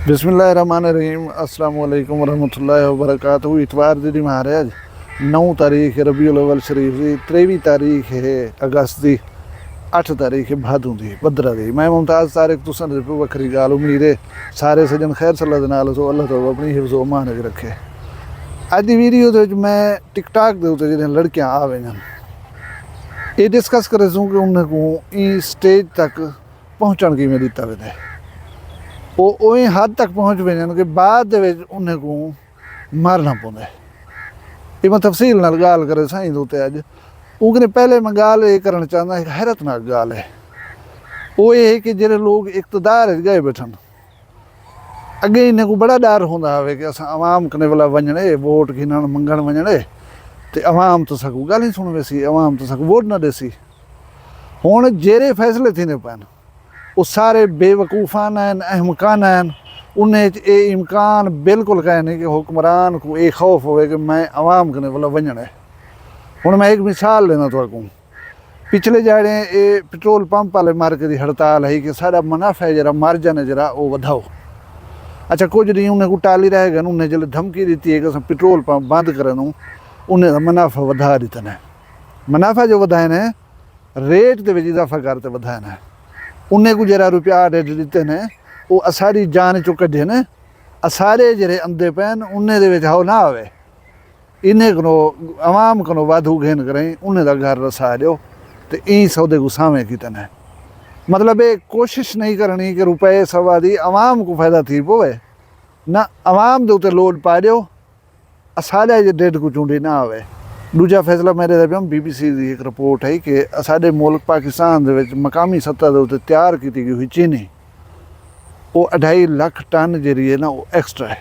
बिस्मिल्लाहिर्रहमानिर्रहीम अस्सलाम वालेकुम वरहमतुल्लाहि वबरकातुहू। इतवार दी महाराज 9 तारीख रबीउल अव्वल शरीफ दी, 23 तारीख है अगस्त दी, 8 तारीख है भादों दी बदरा दी। मैं मुमताज़ तारिक तुसन दे पे वखरी गाल उम्मीद है सारे सजन खैर सल्ला दे नाल सो अल्लाह तो अपनी हिफ्ज़ व अमान च रखे। अज दी वीडियो दे विच मैं टिकटॉक दे उत्ते जिहड़ियां लड़कियां आ वईयां ये डिस्कस करे सूं कि उन्हें को ई स्टेज तक पहुँचण किवें दित्ता वेंदा है। वो उवें हद तक पहुँच वेंदे कि बाद दे विच उन्हें को मरना पौंदा है। ये मैं तफसील नाल गाल करे साईं दे उत्ते अज उनके पहले मैं गाल ये करना चाहता एक हैरतनाक गाल है। वो ये है कि जेडे लोग इकतदार गए बैठन अगे इन्हें को बड़ा डर होंदा है कि असां आवाम कने वाला वञणे वोट गिनण मंगण वञणे ते अवाम तो सकू गाल ही सुण वेसी, अवाम तो सकू वोट न देसी। हुण जेरे फैसले थींदे पैन वो सारे बेवकूफ़ान आहिनि, अहमकान आहिनि। उन्हें ये इम्कान बिल्कुल कान्हे कि हुक्मरान को ये खौफ होवे कि मैं अवाम कने वाला वञण है। हुण मैं एक मिसाल लेना तुहानू। पिछले जाड़े ये पेट्रोल पंप वाले मार्के की हड़ताल है कि सारा मुनाफा है जरा मार्जन है जरा वो वधाओ। अच्छा कुछ डी उन्हें को टाली रह गए, उन्हें जल्द धमकी दी है कि अस पेट्रोल पंप बंद कर दूँ, उन्हें मुनाफा वधा दिता है। मुनाफा जो वधाए ने रेट के इजाफा करते वधाए ने। उन्हें को जरा रुपया रेट दिते ने वो असारी जान चो कढे ने असारे जरे अंधे पैन उन्हें दे विच हाओ ना आवे। इन्हें को अवाम को वाधू घेन करें उन्हें दा घर रसा दो तो ई सौदे को सावें किते ने। मतलब ये कोशिश नहीं करनी कि रुपए सवा दी अवाम को फायदा थी पोवे ना, अवाम दे उत्ते लोड पा दो असारे जे डेढ़ को चूंडी ना आवे। दूजा फैसला मेरे दे BBC की एक रिपोर्ट है कि साडे मुल्क पाकिस्तान दे विच मकामी सतह दे उत्ते तैयार की गई हुई चीनी वो 2.5 लाख टन जी है ना वो एक्सट्रा है।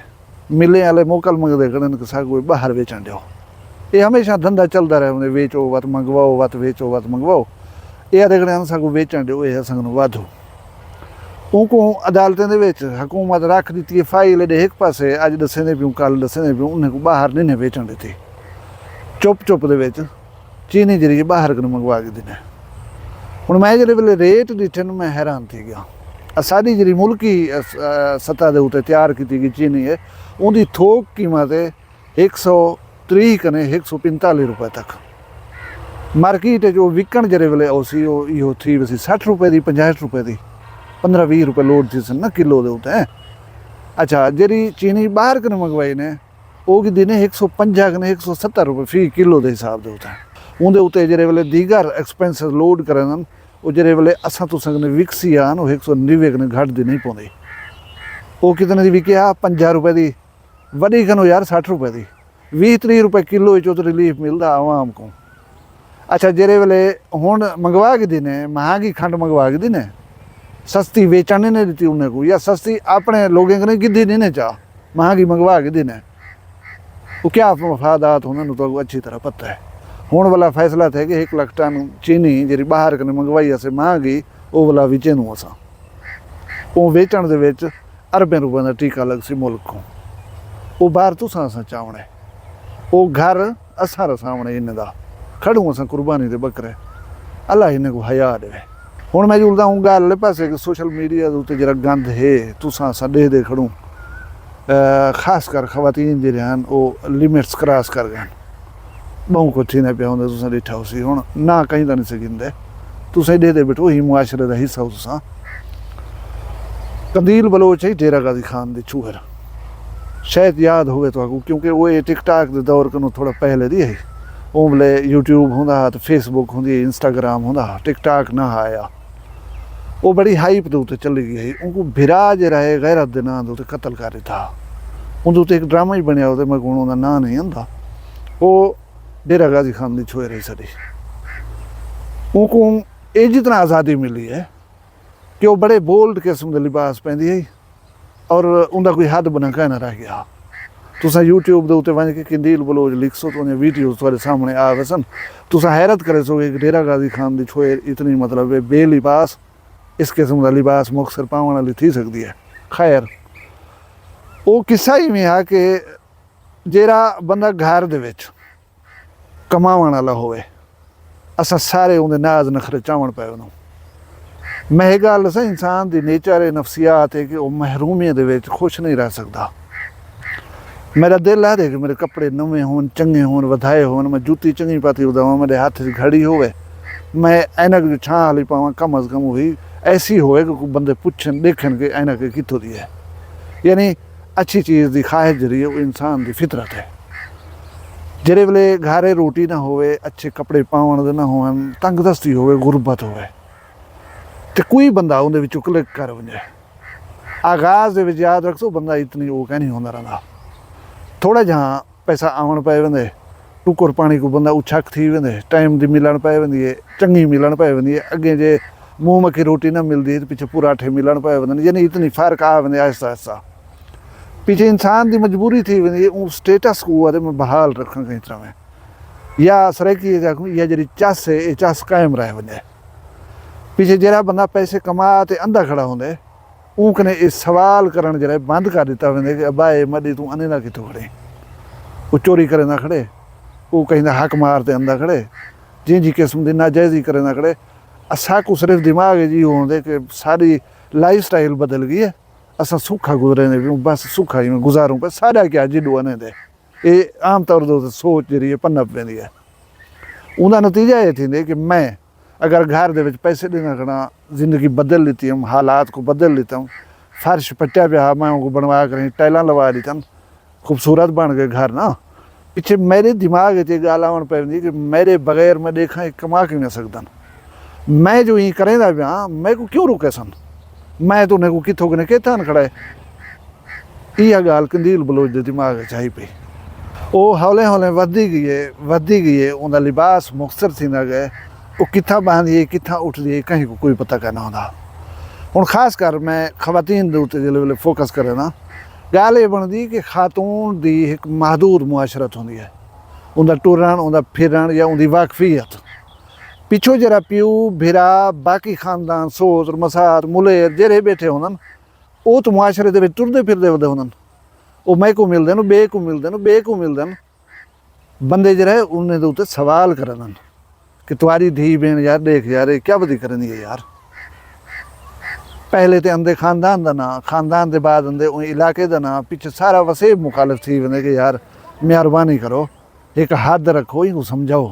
मिले वाले मोकल मंगते खड़न कि सागो बाहर वेचण दो। ये हमेशा धंधा चलता रहे वेचो वत मंगवाओ वत वेचो वत मंगवाओ। ये आदे खड़े सागो वेचण दो ये असां वाधो। उनको अदालतें दे विच हुकूमत रख दी है फाइल एडे एक पासे अज दसेंदे पियूं कल दसेंदे पियूं उन्हें को बाहर नहीं वेचण दी। चुप चुप दे विच चीनी जरिए बाहर कन मंगवा के देना। हुण मैं जिहड़े वेले रेट डिठे मैं हैरान थी गया। साडी जिहड़ी मुल्की सतह दे उत्ते तैयार की गई चीनी है उनकी थोक कीमत है 130 कने 145 रुपए तक। मार्केट जो विकण जिहड़े वेले उसी इहो थी वैसी 60 रुपए की 50 रुपए की 15-20 रुपए लोड थी सन ना किलो दे उत्ते। अच्छा जिहड़ी चीनी बाहर कन मंगवाई ने वो की देने 150 कने 170 रुपए फी किलो के हिसाब के उत्ते। उनके उत्ते जिहड़े वेले दीगर एक्सपेंसिस लोड करन वो जिहड़े वेले असां तुसां कने विकसी आन वो 190 कने घट दी नहीं पौंदी। वो कितने की विके आ 50 रुपए की वड्डी कनो यार 60 रुपए की 20-30 रुपए किलो चो तो रिलीफ मिलता आवाम को। अच्छा जिहड़े वेले हुण मंगवा के देने महंगी खंड मंगवा के देने सस्ती वेचण नहीं दी उन्हें को या सस्ती अपने लोगों कने गिद्धी नहीं चाह महंगी मंगवा के देने वो क्या मफादात उन्होंने तो अच्छी तरह पता है। हुण वाला फैसला था कि 1 लाख टन चीनी जी बाहर कने मंगवाई असें महंगी वो वाला विचे नूं असां वो वेचण दे विच अरबें रुपए का टीका लग सी मुल्क को। वो बाहर तुसां असां चावणे वो घर असां रसावणे इन्हें दा खड़ूं असां कुर्बानी दे बकरे अल्लाह इन्हें को हया दे। हुण मैं जुलदा हूँ गल पासे कि सोशल मीडिया के उत्ते जरा गंद है तुसां असां दे खड़ूं खास कर खवातीन जो वो लिमिट्स क्रॉस कर गए बहु कुछ थी पिया होंगे तुसें डिठा उसी हुण ना कहीं तो नहीं सकिंदे तुसें दे बैठो ही मुआशरे का हिस्सा हो तुसां। कंदील बलोच है डेरा गाजी खान दी चूहर शायद याद होवे तो क्योंकि वो ये टिकटॉक के दौर को थोड़ा पहले दी है। वो बोले यूट्यूब होंदा तो फेसबुक होंदी इंस्टाग्राम होंदा टिकटॉक ना आया। वो बड़ी हाइप के उत्ते चली गई है। उनको भिरा जरा है गैरत के नाम के उत्ते कतल कर था उनके उत्ते एक ड्रामा ही बनया मैं को उनका नाम नहीं आंदा। वो डेरा गाजी खान की छोए रही साड़ी उनको ये जितना आज़ादी मिली है कि वो बड़े बोल्ड किस्म के लिबास पहनती है और उनका कोई हद बना कहना रह गया। तुसां यूट्यूब के उत्ते वञ के कंदील बलोच लिखसो तो उन्हें वीडियोज़ तुहाडे सामने आवे सन तुसां हैरत करे सो कि डेरा गाजी खान की छोए इतनी मतलब बेलिबास इस किस्म का लिबास मुख्तसर पावन वाली थी सकती है। खैर वो किस्सा ही में है कि जेरा बंदा घर दे विच कमावन वाला होवे असां सारे उनके नाज नखरे चावण पे उन्होंने मैं ਇਹ ਗੱਲ ਦੱਸਾਂ, ਇਨਸਾਨ ਦੀ ਨੇਚਰ ਹੈ, ਨਫਸੀਆਤ ਹੈ ਕਿ ਉਹ ਮਹਿਰੂਮੀਅਤ ਦੇ ਵਿੱਚ ਖੁਸ਼ ਨਹੀਂ ਰਹਿ ਸਕਦਾ। मेरा दिल है कि मेरे कपड़े नवे होन, चंगे होन, वधाए होन, मैं जूती चंगी पाती उदावां, मेरे हाथ च घड़ी होवे, मैं ऐनक जो छां वाली पावां, कम अज़ कम वही ऐसी होए कि बंदे पुछन देखन के ऐनक कित्थों दी है। यानी अच्छी चीज़ की ख्वाहिश जरी है वो इंसान की फितरत है। जेरे वेले घरे रोटी ना होवे, अच्छे कपड़े पावन दे ना होवन, तंगदस्ती होवे, गुरबत होवे, तो कोई बंदा उहदे विचों क्लिक कर वंजे। आगाज़ दे विच याद रखो बंदा इतनी वो कह नहीं होंदा रहिंदा। थोड़ा जहाँ पैसा आवन पै वेंदे, टुकर पानी को बंदा उछक थी वेंदे, टाइम दी मिलण पै वेंदी है, चंगी मिलण पै वेंदी है। अगे जे मुँह मक्खी रोटी ना मिलती तो पीछे पराठे मिलण पै वेंदे, यानी इतनी फ़र्क आ वेंदे आहिस्ता आहिस्ता। पीछे इंसान की मजबूरी थी वेंदी है उन स्टेटस को आदे मैं बहाल रखण कई तरह में, या सराकी जाकूं या जी चस है ये चस कायम रह वंजे। पीछे जरा बंदा पैसे कमा ते अंधा खड़ा होंदे, ऊकने इस सवाल करण जरा बंद कर दिता वेंदे कि अब्बा ए मडी तू अने ना कितों खड़े, वो चोरी करे ना खड़े, वो कहीं हक मार ते अंधा खड़े, जी जी किस्म की नाजायज़ी करे ना खड़े। असा को सिर्फ दिमाग जी होंदे कि सारी लाइफ स्टाइल बदल गई है, असा सुखा गुजरे ने भी बस सुखा ही में गुजारूँ पर सारा क्या जिडू अने दे। ये आम तौर पर सोच जी पन्नप वेंदी है। उनका नतीजा ये थी कि मैं अगर घर दे विच पैसे देना खड़ा, जिंदगी बदल लेती हूँ, हालात को बदल लेता हूँ, फर्श पट्टिया पे मैं उनको बनवा कर टाइलां लगा दी था, खूबसूरत बन गए घर ना। पीछे मेरे दिमाग ये गाल आवन पैंदी कि मेरे बगैर मैं देखा कमा क्यों नहीं सकता, मैं जो ही करेंदा पिया मैं को क्यों रुके सन, मैं तो उन्हें को कितों ने कहता खड़ा है। यह गाल कंदील बलोच के दिमाग च आई पई। वो हौले हौले वधी गई है, उनका लिबास मुख्तसर थींदा गए, वो कित्था बहंदी कित्था उठदी है कहीं को कोई पता कहना होंदा। हुण खास कर मैं खवातीन दे उत्ते जिहड़े वेले फोकस करे ना, गल ये बनदी कि खातून दी एक महदूद मुआशरत होंदी है, उनका टुरन, उनका फिरन या उनकी वाकफियत। पिछों जरा प्यू भिरा बाकी खानदान सोच मसात मुलेर जेरे बैठे होंदन, वो तो मुआशरे दे विच टुरदे फिरदे वदे होंदन, वो मैं को मिलदे न, बे को मिलदे न, बे को मिलदे न। बंदे जरा उन्हें दे उत्ते सवाल करदन कि तुम्हारी धी भेण यार देख यार ये क्या बदी करनी है यार। पहले तो अंदे खानदान का ना, खानदान के बाद अंदे इलाके का ना, पीछे सारा वसेब मुखालिफ थी वेंदे कि यार मेहरबानी करो, एक हद रखो, इनको समझाओ।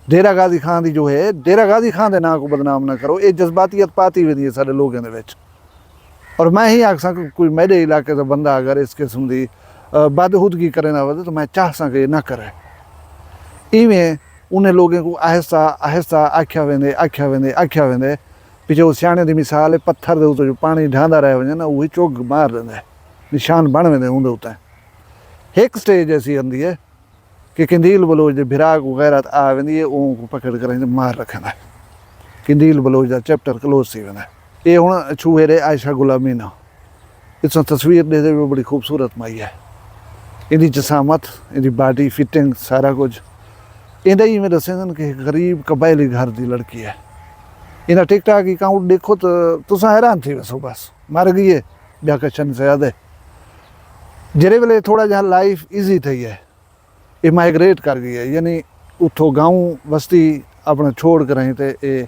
डेरा गाजी खान की जो है, डेरा गाजी खान के नाम को बदनाम ना करो, ये जज्बातियत पाती वेंदी है सारे लोगों के विच। और मैं ही आख सक कोई मेरे इलाके का बंदा अगर इस किस्म की बदहुदगी करे ना वधे तो मैं चाह सक ये ना करे। इवें उन्हें लोगों को आहिस्ता आहिस्ता आख्या वेंदे। पीछे वो सियाने की मिसाल है, पत्थर के उत्ते जो पानी ढांदा रह वजे ना, वही चुग मार देंदे, निशान बन वेंदे उनके उत्ते। एक स्टेज ऐसी आंदी है कि कंदील बलोच के भिरा को गैरत आ वेंदी है, उनको पकड़ कर मार रखना है। कंदील बलोच का चैप्टर क्लोज थी वेंदा। ये हुण छूहेरे आयशा गुलामी ना, इस तस्वीर दे बड़ी खूबसूरत माई है, इनकी जसामत, इनकी बॉडी फिटिंग सारा कुछ। इन्हें ही में दसें कि गरीब कबायली घर की लड़की है। इन्हें टिकटॉक अकाउंट देखो तो तुसा हैरान थी वैसो, बस मर गई है ब्याह कशन से ज़्यादा। जेरे वेले थोड़ा जहाँ लाइफ ईजी थी है, ये माइग्रेट कर गई है, यानी उतों गाँव बस्ती अपना छोड़ कर रही थे, ये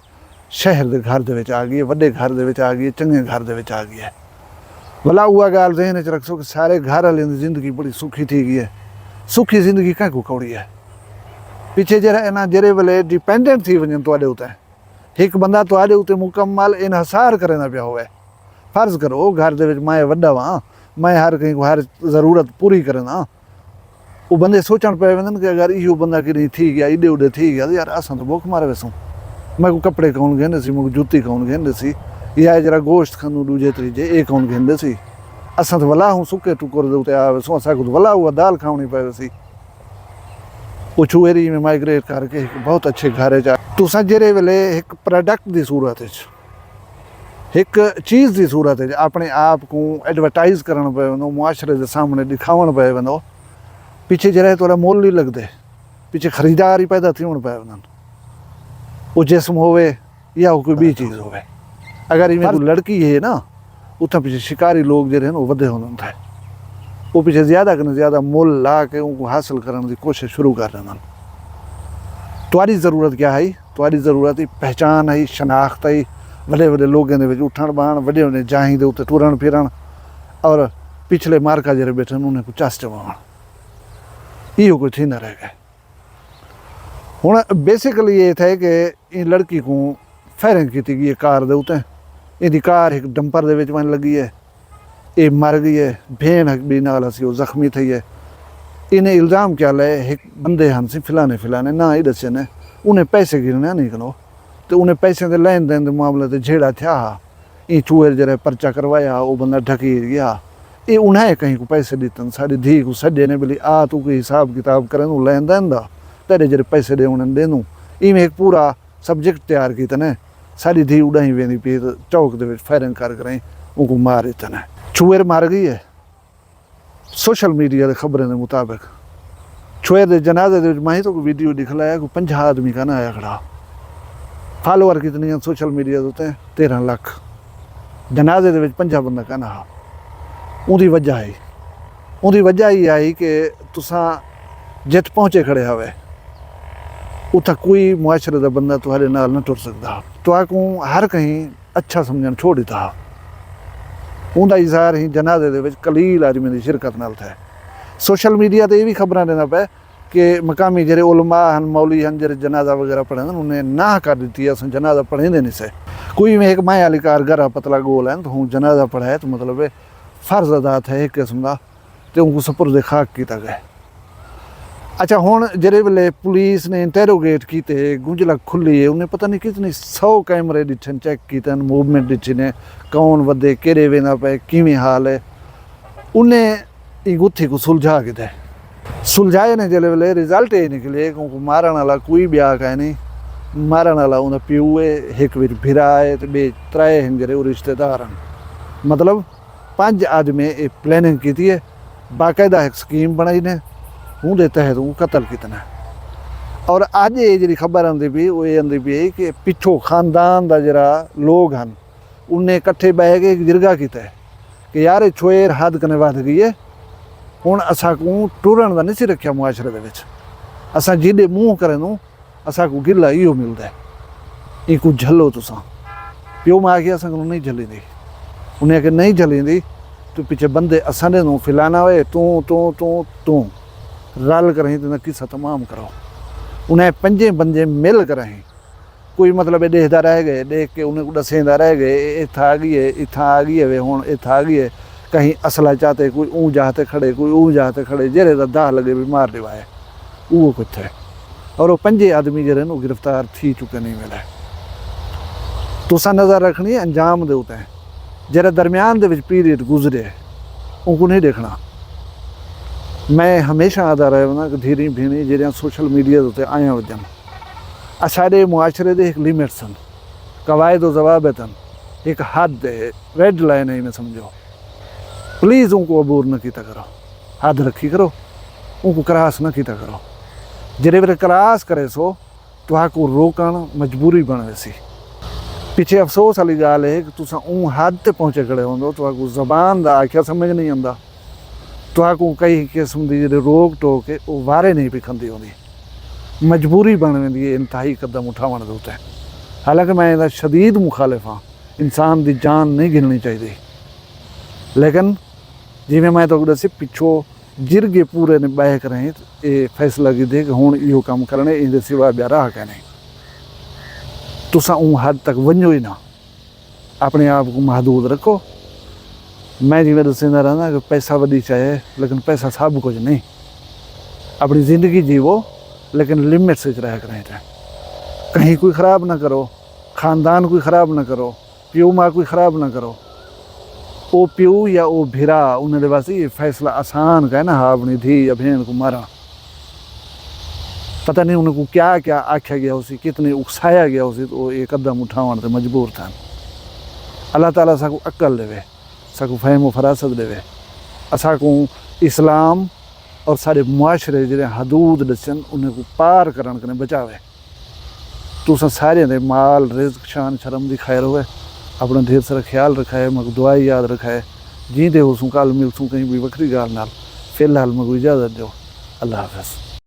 शहर के घर दे आ गई है, वड्डे घर दे आ गई है, चंगे घर दे आ गई है। भला हुआ गाल जहन च रखो कि सारे घर वाले की जिंदगी बड़ी सुखी थी गई है। सुखी जिंदगी क्या को कौड़ी है। पीछे जरा इन्ह जेरे वेले डिपेंडेंट थी वजन तुहाडे उत्ते, एक बंदा तुहाडे उत्ते मुकम्मल इनहसार करे ना पिया होवे। फर्ज करो घर दे विच मैं वड्डा वां, मैं हर कहीं को हर ज़रूरत पूरी करे ना, वो बंदे सोचण पे वेंदन कि अगर इहो बंदा कि थी गया, इडे उडे थी गया तो यार असां तो भुख मारे वैसूं, मैं को कपड़े कौन घेंदे सी, मैं जूती कौन घेंदे सी, या जरा गोश्त खानू दूजे त्रीजे ये कौन घेंदे सी। असां तो वला हूँ सुके टुकर दे उत्ते आ वैसूं, असां को तो वला हुआ दाल खावनी पै वैसी। वो छुएरी में माइग्रेट करके एक बहुत अच्छे घर जा तुसा जेरे वेले एक प्रोडक्ट की सूरत एक चीज़ की सूरत अपने आप को एडवरटाइज करण पे वनो, मुआशरे के सामने दिखावण पे वनो, पीछे जरा थोड़ा मोल नहीं लगते, पीछे खरीदारी पैदा थियण पे वनन। वो जिस्म होवे या वो कोई भी चीज़ होवे, अगर इवें कोई लड़की है ना, उतना पीछे शिकारी लोग जो वो वधे होंदन थे, वो पीछे ज़्यादा कने ज़्यादा मोल ला के उनको हासिल करने की कोशिश शुरू कर देंदन। तुम्हारी ज़रूरत क्या है? तुम्हारी ज़रूरत ही पहचान है, शनाख्त है, वड्डे वड्डे लोगों के उठण बहन, वड्डे वड्डे जाही के उत्ते टुरन फिरन और पिछले मार्का जरे बैठन उन्हें को चस चवाण, इहो कुछ थींदा रह गया। हुण बेसिकली ये था कि इन लड़की को फायरिंग की गई कार दे उत्ते, इहदी कार एक डंपर दे विच वञण लगी है, ये मर गई है, भेण भी नाल सी जख्मी थी है। इन्हें इल्ज़ाम क्या ले एक बंदे हैं सी फिलाने ना ही दसे ने उन्हें पैसे गिरने नहीं करो, तो उन्हें पैसे के लैन देन के मामले से झेड़ा था ये चूहे जरा परचा करवाया, वो बंदा ढकी गया, ये उन्हें कहीं को पैसे दितन सारी धी को सजे ने बोली आ तू कोई हिसाब किताब करें लैन देन दा तेरे जरे पैसे दे उन्हें दे दूँ, इवें एक पूरा सबजैक्ट तैयार किया ने सारी धी उड़ाई वेंदी पी चौक दे फायरिंग कर करें उनको मार दिता ने। चूहे मार गई है। सोशल मीडिया के खबरों के मुताबिक चूहे के जनाजे के मैं तो वीडियो दिखलाया को 50 आदमी का ना आया खड़ा, फॉलोअर कितनी हैं सोशल मीडिया होते 13 लाख, जनाजे के 50 बंदा का ना। उनकी वजह ही आई कि तुसा जित पहुँचे खड़े हवे उतना कोई मुआशरे का बंदा तुम्हारे नाल न टुर सकता, तो हर कहीं अच्छा समझन छोड़ दिता। उनका इजहार ही जनाजे के कलील आदमी की शिरकत नाल था। सोशल मीडिया पर यह भी खबर देना पे कि मकामी जरे उलमा हैं मौली हैं जरे जनाजा वगैरह पढ़े उन्हें ना कर दी है, असं जनाजा पढ़ेंदे नहीं से। कोई में एक माए वाली कार गरा पतला गोल है तो हूँ जनाजा पढ़ाए तो मतलब फर्ज अदा है एक किस्म का, तो उनको सपुर्द खाक किया गया। अच्छा हुण जरे वेले पुलिस ने इंटेरोगेट किए, गुंजलक खुली है, उन्हें पता नहीं कितनी 100 कैमरे दिठन चेक किए, मूवमेंट दिठी ने कौन वधे केड़े वेंदा पे किवें हाल है, उन्हें गुत्थी को सुलझा के सुलझाए ने जले वेले रिजल्ट ये निकले क्योंकि मारण वाला कोई ब्याह का नहीं, मारण वाला उनका प्यो है, एक बार भिरा है तो बे 3 हैं जरे रिश्तेदार हैं, मतलब 5 आदमी ये प्लानिंग की है, बाकायदा एक स्कीम बनाई ने उनके तहत वो कतल कितना। और अज ये जी खबर आती पी वो ये आती पी कि पिछों खानदान का जरा लोग हैं उन्हें कट्ठे बह के एक जिरगा किया कि यार ये छोएर हद कने वध गई है, हुण असा को टुरन का नहीं रखा मुआशरे के असा जिदे मूँह करें नूं असा को गिला इो मिलता है, इनको झलो तुसा। प्यो माँ आखिया असा को नहीं झलींदी, उन्हें आखिया नहीं झलींदी तो पिछे बंदे असांदे नूं फिलाना वे तू रल करें तो किस्सा तमाम करो। उन्हें 5 बंदे मिल कर रहे कोई मतलब देखता रह गए, देख के उन्हें दसेंदा रह गए इतना आ गई है इतना आ गई है वे हूँ इतना आ गई है, कहीं असला चाहते कोई ऊँ जाते खड़े कोई ऊँ जाते खड़े जेरे का दाह लगे भी मार दिवाए वो कुछ है। और वो 5 आदमी जरे गिरफ्तार थी चुके नहीं मिले। तुसा नज़र रखनी है अंजाम दे उते जरा दरम्यान दे विच पीरियड गुजरे उनको नहीं देखना। मैं हमेशा आदा रहा ना कि धीरे भीनी जरिया सोशल मीडिया उत्ते आया वजन साढ़े मुआशरे दे एक लिमिट सन, कवायद व जवाबत एक हद है, रेड लाइन है, इन्हें समझो। प्लीज़ उनको अबूर न किया करो, हद रखी करो, उनको क्रॉस न किया करो। जरे वे क्रॉस करे सो तो आपको रोकन मजबूरी बन वैसी। पिछे अफसोस वाली गाल है कि तुसा ऊँ हद ते पहुँचे खड़े होंदो तो आपको जबान का आख्या समझ नहीं आता, तो आपको कई किस्म की जो रोक टोक है वो वारे नहीं भी खंदी होंदी, मजबूरी बन वेंदी है इंतहाई कदम उठावन दे उत्ते। हालांकि मैं इसदा शदीद मुखालिफ हाँ, इंसान की जान नहीं गिननी चाहिए, लेकिन जिमें मैं तो दसी पिछों जिरगे पूरे ने बह कर ये फैसला किया कि हुण इहो काम करने इहदे सिवा ॿिया राह कै नहीं। तुसा ऊँ हद तक वञो ही ना, अपने आप को महदूद रखो। मैं जिमें दसेंदा रहना कि पैसा वधी चाहे लेकिन पैसा सब कुछ नहीं, अपनी ज़िंदगी जीवो लेकिन लिमिट से रह कर रहें, कहीं कोई ख़राब ना करो, ख़ानदान कोई ख़राब ना करो, प्यो माँ कोई ख़राब ना करो। वो प्यो या वो भिरा उन्हें बस ये फैसला आसान का है ना, हाँ अपनी धी या भेण को मारा, पता नहीं उनको क्या क्या आख्या गया उसी, कितने उकसाया गया उसी, तो ये कदम उठावन से मजबूर था। अल्लाह ताला साकू अक्ल देवे, साकू फहम फरासत देवे, असाकू इस्लाम और सारे मुआशरे जो हदूद दसन उन्हें को पार करन कने बचावे। तुसा सारे दे माल रिज़्क शान शर्म दी खैर होवे, अपना ढेर सारा ख्याल रखाए, मग दुआई याद रखाए, जींदे हो सू कल मिलसूँ कहीं भी वखरी गाल नाल। फिलहाल मगू इजाज़त दो, अल्लाह हाफ़िज़।